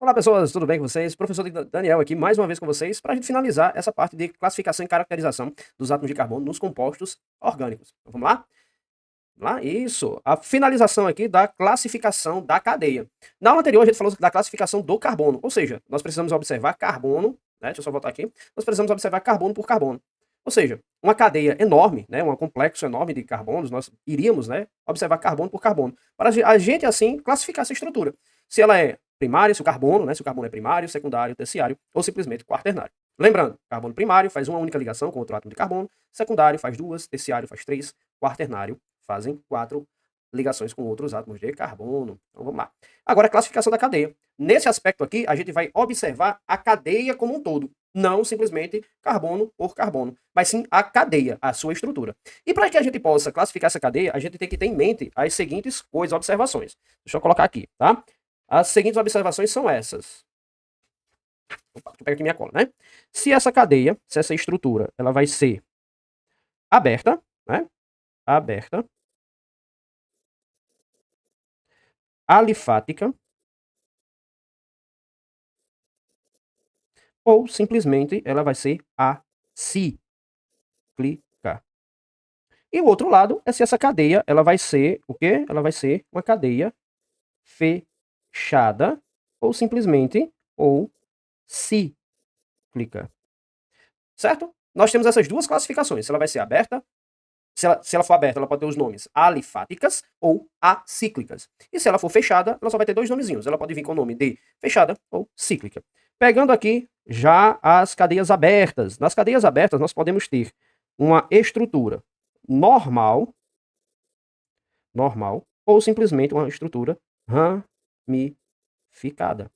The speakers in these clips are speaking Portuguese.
Olá pessoas, tudo bem com vocês? Professor Daniel aqui mais uma vez com vocês para a gente finalizar essa parte de classificação e caracterização dos átomos de carbono nos compostos orgânicos. Então, vamos lá? Vamos lá? Isso. A finalização aqui da classificação da cadeia. Na aula anterior a gente falou da classificação do carbono, ou seja, nós precisamos observar carbono, né? Deixa eu só voltar aqui. Nós precisamos observar carbono por carbono. Ou seja, uma cadeia enorme, né, um complexo enorme de carbonos, nós iríamos, né, observar carbono por carbono, para a gente, assim, classificar essa estrutura. Se ela é primária, se o carbono, né, se o carbono é primário, secundário, terciário ou simplesmente quaternário. Lembrando, carbono primário faz uma única ligação com outro átomo de carbono, secundário faz duas, terciário faz três, quaternário fazem quatro ligações com outros átomos de carbono. Então vamos lá. Agora, a classificação da cadeia. Nesse aspecto aqui, a gente vai observar a cadeia como um todo, não simplesmente carbono por carbono, mas sim a cadeia, a sua estrutura. E para que a gente possa classificar essa cadeia, a gente tem que ter em mente as seguintes coisas, observações. Deixa eu colocar aqui, tá? As seguintes observações são essas. Opa, deixa eu pegar aqui minha cola, né? Se essa cadeia, se essa estrutura, ela vai ser aberta, né? Aberta, alifática, ou simplesmente ela vai ser acíclica. E o outro lado é se essa cadeia ela vai ser o quê? Ela vai ser uma cadeia fechada ou simplesmente ou cíclica. Certo? Nós temos essas duas classificações. Se ela vai ser aberta, se ela for aberta, ela pode ter os nomes alifáticas ou acíclicas. E se ela for fechada, ela só vai ter dois nomezinhos. Ela pode vir com o nome de fechada ou cíclica. Pegando aqui já as cadeias abertas. Nas cadeias abertas, nós podemos ter uma estrutura normal, ou simplesmente uma estrutura ramificada.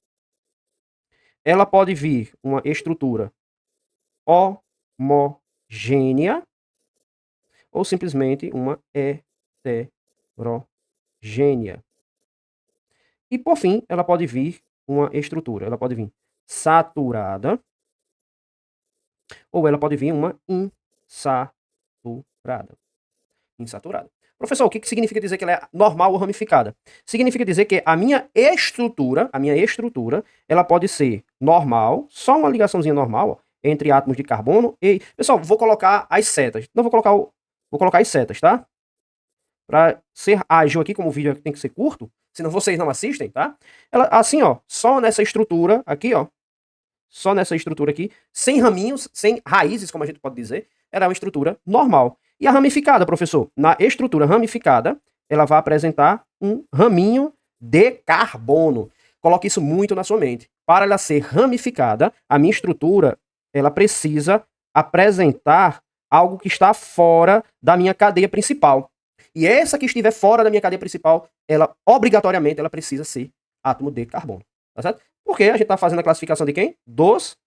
Ela pode vir uma estrutura homogênea ou simplesmente uma heterogênea. E por fim, ela pode vir uma estrutura, ela pode vir saturada ou ela pode vir uma insaturada. Insaturada. Professor, o que significa dizer que ela é normal ou ramificada? Significa dizer que a minha estrutura, ela pode ser normal, só uma ligaçãozinha normal, ó, entre átomos de carbono e... Pessoal, vou colocar as setas. Não vou colocar vou colocar as setas, tá? Para ser ágil aqui, como o vídeo tem que ser curto, senão vocês não assistem, tá? Ela, assim, ó, só nessa estrutura aqui, ó, só nessa estrutura aqui, sem raminhos, sem raízes, como a gente pode dizer, ela é uma estrutura normal. E a ramificada, professor? Na estrutura ramificada, ela vai apresentar um raminho de carbono. Coloque isso muito na sua mente. Para ela ser ramificada, a minha estrutura, ela precisa apresentar algo que está fora da minha cadeia principal. E essa que estiver fora da minha cadeia principal, ela obrigatoriamente ela precisa ser átomo de carbono. Tá certo? Porque a gente está fazendo a classificação de quem? Dos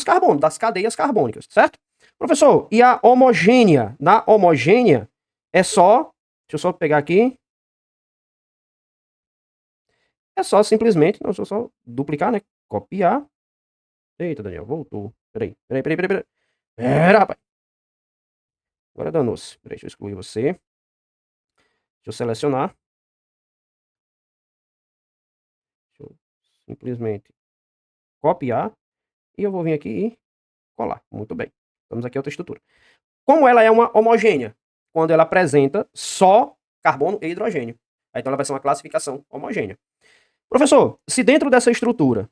carbonos, das cadeias carbônicas, certo? Professor, e a homogênea? Na homogênea é só, deixa eu só pegar aqui, é só simplesmente, não, deixa eu só duplicar, né? Copiar. Eita, Daniel, voltou. Peraí. Pera, rapaz. Agora danou-se. Peraí, deixa eu excluir você. Deixa eu selecionar. Deixa eu simplesmente copiar. E eu vou vir aqui e colar. Muito bem. Temos aqui outra estrutura. Como ela é uma homogênea? Quando ela apresenta só carbono e hidrogênio. Então ela vai ser uma classificação homogênea. Professor, se dentro dessa estrutura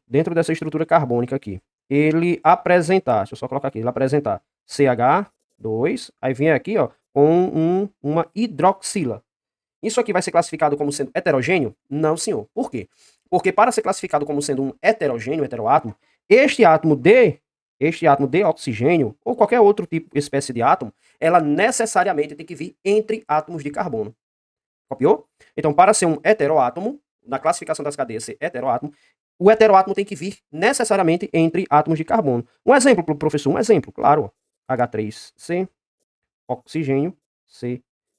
carbônica aqui, ele apresentar, deixa eu só colocar aqui, ele apresentar CH2, aí vem aqui, ó, com uma hidroxila. Isso aqui vai ser classificado como sendo heterogêneo? Não, senhor. Por quê? Porque para ser classificado como sendo um heterogêneo, heteroátomo, este átomo de oxigênio, ou qualquer outro tipo, espécie de átomo, ela necessariamente tem que vir entre átomos de carbono. Copiou? Então, para ser um heteroátomo, na classificação das cadeias ser heteroátomo, o heteroátomo tem que vir necessariamente entre átomos de carbono. Um exemplo, professor, um exemplo, claro. H3C, oxigênio,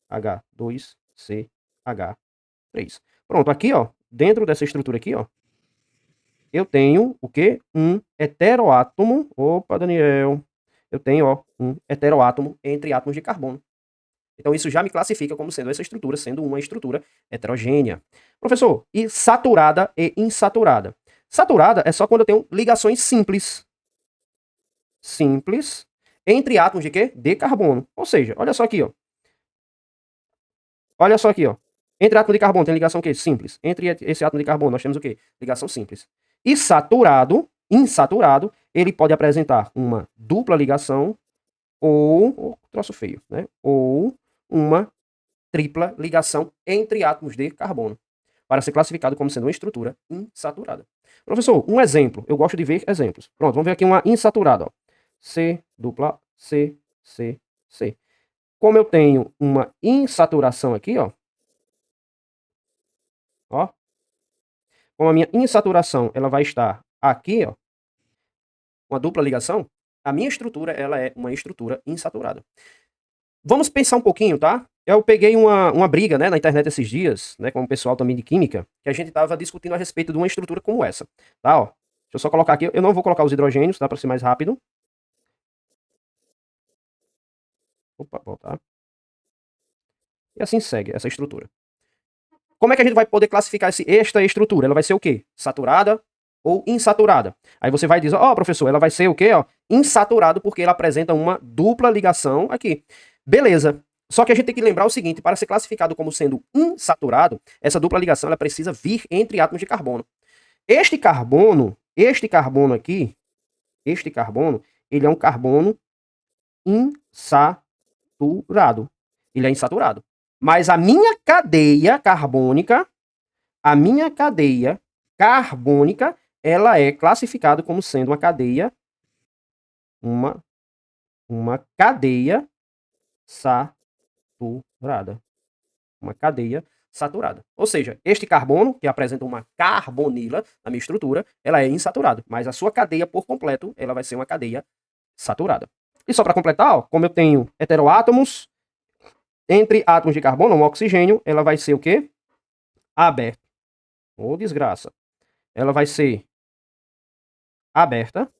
CH2CH3. Pronto, aqui, ó, dentro dessa estrutura aqui, ó, eu tenho o quê? Um heteroátomo. Opa, Daniel. Eu tenho, ó, um heteroátomo entre átomos de carbono. Então isso já me classifica como sendo essa estrutura, sendo uma estrutura heterogênea. Professor, e saturada e insaturada? Saturada é só quando eu tenho ligações simples. Simples entre átomos de quê? De carbono. Ou seja, olha só aqui, ó. Olha só aqui, ó. Entre átomo de carbono tem ligação o quê? Simples. Entre esse átomo de carbono nós temos o quê? Ligação simples. E saturado, insaturado, ele pode apresentar uma dupla ligação ou troço feio, né? Ou uma tripla ligação entre átomos de carbono, para ser classificado como sendo uma estrutura insaturada. Professor, um exemplo. Eu gosto de ver exemplos. Pronto, vamos ver aqui uma insaturada, ó. C, dupla, C, C, C. Como eu tenho uma insaturação aqui, ó. Ó. Como a minha insaturação, ela vai estar aqui, ó. Uma dupla ligação. A minha estrutura, ela é uma estrutura insaturada. Vamos pensar um pouquinho, tá? Eu peguei uma briga, né, na internet esses dias, né, com o pessoal também de química, que a gente estava discutindo a respeito de uma estrutura como essa, tá, ó. Deixa eu só colocar aqui, eu não vou colocar os hidrogênios, tá, para ser mais rápido. Opa, voltar. E assim segue essa estrutura. Como é que a gente vai poder classificar esta estrutura? Ela vai ser o quê? Saturada ou insaturada? Aí você vai dizer, ó, professor, ela vai ser o quê, ó? Insaturado, porque ela apresenta uma dupla ligação aqui. Beleza. Só que a gente tem que lembrar o seguinte, para ser classificado como sendo insaturado, essa dupla ligação ela precisa vir entre átomos de carbono. Este carbono aqui, este carbono, ele é um carbono insaturado. Ele é insaturado. Mas a minha cadeia carbônica, ela é classificada como sendo uma cadeia saturada. Uma cadeia saturada. Ou seja, este carbono, que apresenta uma carbonila na minha estrutura, ela é insaturada, mas a sua cadeia por completo, ela vai ser uma cadeia saturada. E só para completar, ó, como eu tenho heteroátomos, entre átomos de carbono, um oxigênio, ela vai ser o quê? Aberta. Ô, desgraça. Ela vai ser aberta.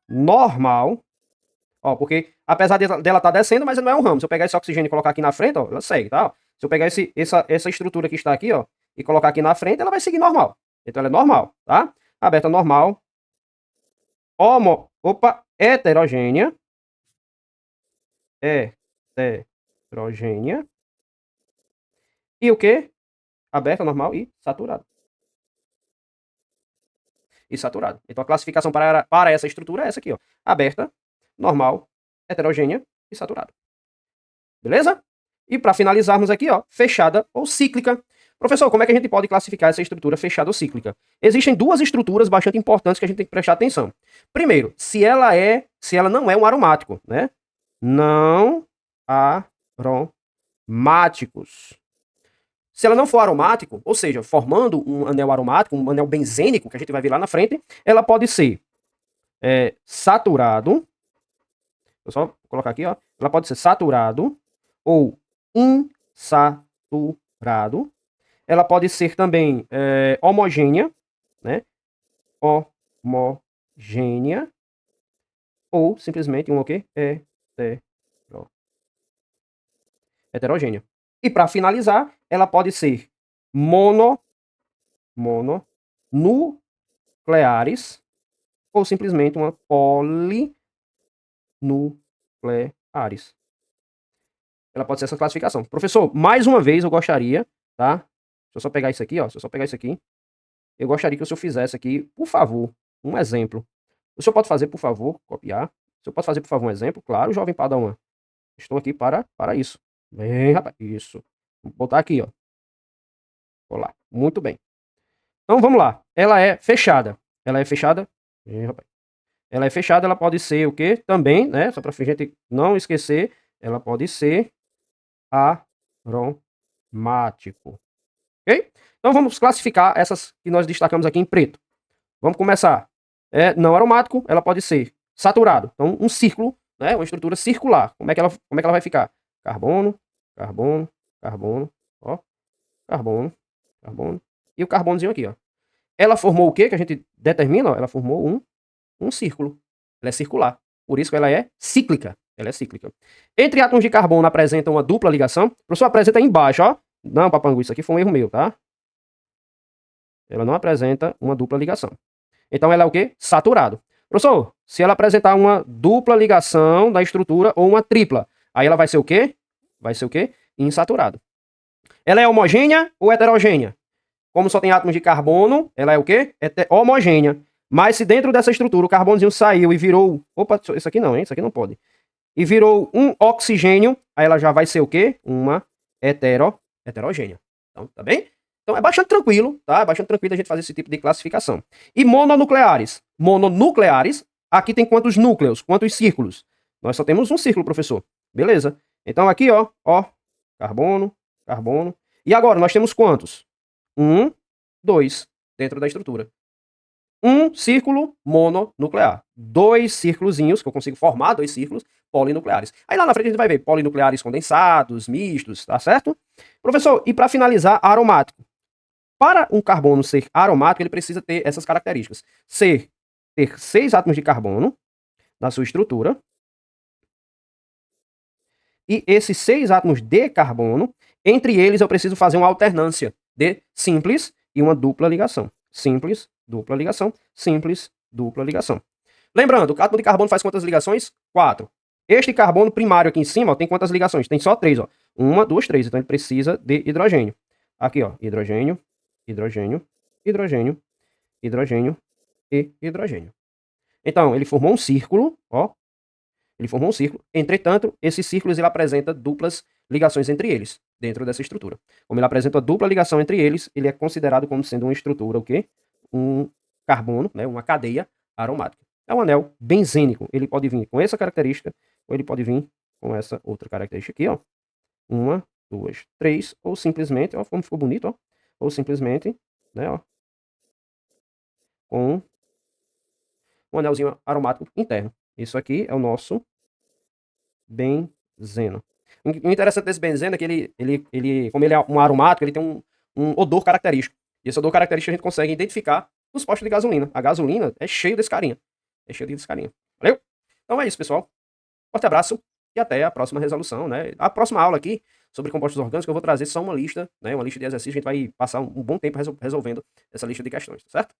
Normal. Ó, porque apesar dela estar descendo, mas não é um ramo. Se eu pegar esse oxigênio e colocar aqui na frente, ó, ela segue, tá? Ó, se eu pegar essa estrutura que está aqui, ó, e colocar aqui na frente, ela vai seguir normal. Então ela é normal, tá? Aberta normal. Heterogênea. Heterogênea. E o quê? Aberta, normal e saturada. E saturado. Então a classificação para essa estrutura é essa aqui, ó. Aberta, normal, heterogênea e saturada. Beleza? E para finalizarmos aqui, ó, fechada ou cíclica. Professor, como é que a gente pode classificar essa estrutura fechada ou cíclica? Existem duas estruturas bastante importantes que a gente tem que prestar atenção. Primeiro, se ela não é um aromático, né? Não aromáticos. Se ela não for aromático, ou seja, formando um anel aromático, um anel benzênico, que a gente vai ver lá na frente, ela pode ser saturado. Vou só colocar aqui, ó. Ela pode ser saturado ou insaturado. Ela pode ser também homogênea, né? Homogênea. Ou simplesmente um o quê? Heterogênea. E para finalizar, ela pode ser mononucleares ou simplesmente uma polinucleares. Ela pode ser essa classificação. Professor, mais uma vez eu gostaria, tá? Deixa eu só pegar isso aqui, ó. Se eu só pegar isso aqui, eu gostaria que o senhor fizesse aqui, por favor, um exemplo. O senhor pode fazer, por favor, copiar? O senhor pode fazer, por favor, um exemplo? Claro, jovem Padawan. Estou aqui para isso. Bem, rapaz, isso. Vou botar aqui, ó. Olá, muito bem. Então, vamos lá. Ela é fechada. Ela é fechada? Bem, rapaz. Ela é fechada, ela pode ser o quê? Também, né? Só para a gente não esquecer, ela pode ser aromático. Ok? Então, vamos classificar essas que nós destacamos aqui em preto. Vamos começar. Não aromático, ela pode ser saturado. Então, um círculo, né? Uma estrutura circular. Como é que ela vai ficar? Carbono, carbono, carbono, ó. Carbono, carbono. E o carbonozinho aqui, ó. Ela formou o quê? Que a gente determina, ó. Ela formou um círculo. Ela é circular. Por isso que ela é cíclica. Ela é cíclica. Entre átomos de carbono apresenta uma dupla ligação. O professor apresenta aí embaixo, ó. Não, papangu, isso aqui foi um erro meu, tá? Ela não apresenta uma dupla ligação. Então ela é o quê? Saturado. Professor, se ela apresentar uma dupla ligação da estrutura ou uma tripla, aí ela vai ser o quê? Vai ser o quê? Insaturado. Ela é homogênea ou heterogênea? Como só tem átomos de carbono, ela é o quê? É homogênea. Mas se dentro dessa estrutura o carbonozinho saiu e virou... Opa, isso aqui não, hein? Isso aqui não pode. E virou um oxigênio, aí ela já vai ser o quê? Uma heterogênea. Então, tá bem? Então é bastante tranquilo, tá? É bastante tranquilo a gente fazer esse tipo de classificação. E mononucleares? Mononucleares, aqui tem quantos núcleos? Quantos círculos? Nós só temos um círculo, professor. Beleza. Então aqui, ó, carbono, carbono. E agora, nós temos quantos? 1, 2 dentro da estrutura. Um círculo mononuclear. 2 círculozinhos, que eu consigo formar 2 círculos polinucleares. Aí lá na frente a gente vai ver polinucleares condensados, mistos, tá certo? Professor, e para finalizar, aromático. Para um carbono ser aromático, ele precisa ter essas características. Ter 6 átomos de carbono na sua estrutura. E esses 6 átomos de carbono, entre eles eu preciso fazer uma alternância de simples e uma dupla ligação. Simples, dupla ligação, simples, dupla ligação. Lembrando, o átomo de carbono faz quantas ligações? 4. Este carbono primário aqui em cima, ó, tem quantas ligações? Tem só 3, ó. 1, 2, 3. Então ele precisa de hidrogênio. Aqui, ó, hidrogênio, hidrogênio, hidrogênio, hidrogênio e hidrogênio. Então, ele formou um círculo, ó. Ele formou um círculo. Entretanto, esses círculos ele apresenta duplas ligações entre eles, dentro dessa estrutura. Como ele apresenta dupla ligação entre eles, ele é considerado como sendo uma estrutura, o quê? Um carbono, né, uma cadeia aromática. É um anel benzênico. Ele pode vir com essa característica, ou ele pode vir com essa outra característica aqui, ó. 1, 2, 3, ou simplesmente, ó, como ficou bonito, ó. Ou simplesmente, né, ó, com um anelzinho aromático interno. Isso aqui é o nosso benzeno. O interessante desse benzeno é que como ele é um aromático, ele tem um odor característico. E esse odor característico a gente consegue identificar nos postos de gasolina. A gasolina é cheio desse carinha. É cheio desse carinha. Valeu? Então é isso, pessoal. Forte abraço e até a próxima resolução, né? A próxima aula aqui sobre compostos orgânicos eu vou trazer só uma lista, né? Uma lista de exercícios. A gente vai passar um bom tempo resolvendo essa lista de questões, tá certo?